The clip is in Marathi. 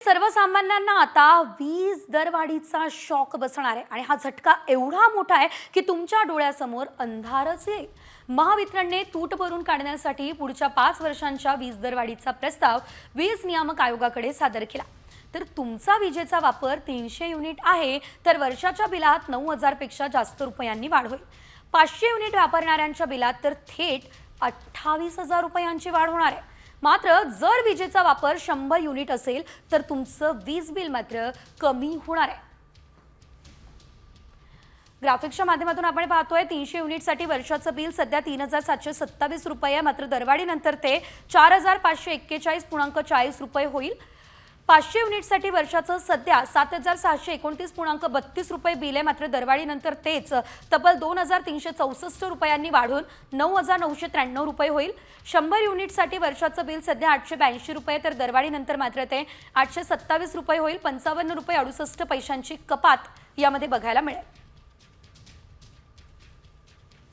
सर्वसामान्यांना आता वीज दरवाढीचा शॉक बसणार आहे आणि हा झटका एवढा मोठा आहे की तुमच्या डोळ्यासमोर अंधारच येईल। महावितरणने तूट भरून काढण्यासाठी पुढच्या 5 वर्षांच्या वीज दरवाढीचा प्रस्ताव वीज नियामक आयोगाकडे सादर केला। तर तुमचा विजेचा वापर 300 युनिट आहे तर वर्षाच्या बिलात 9000 पेक्षा जास्त रुपयांनी वाढ होईल। 500 युनिट वापरणाऱ्यांच्या बिलात तर थेट 28000 रुपयांची वाढ होणार आहे। मात्र जर विजेचा वापर 100 युनिट असेल तर तुमचं वीज बिल मात्र कमी होणार आहे। ग्राफिक्सच्या माध्यमातून आपण पाहतोय 300 युनिटसाठी वर्षाचं बिल सध्या 3727 रुपये आहे, मात्र दरवाढीनंतर ते 4541.40 रुपये होईल। 500 युनिटसाठी वर्षाचं सध्या 7629.32 रुपये बिल आहे, मात्र दरवाढीनंतर तेच तब्बल 2364 रुपयांनी वाढून 9993 रुपये होईल। 100 युनिटसाठी वर्षाचं बिल सध्या 882 रुपये तर दरवाढीनंतर मात्र ते 827 रुपये होईल। 55 रुपये 68 पैशांची कपात यामध्ये बघायला मिळेल।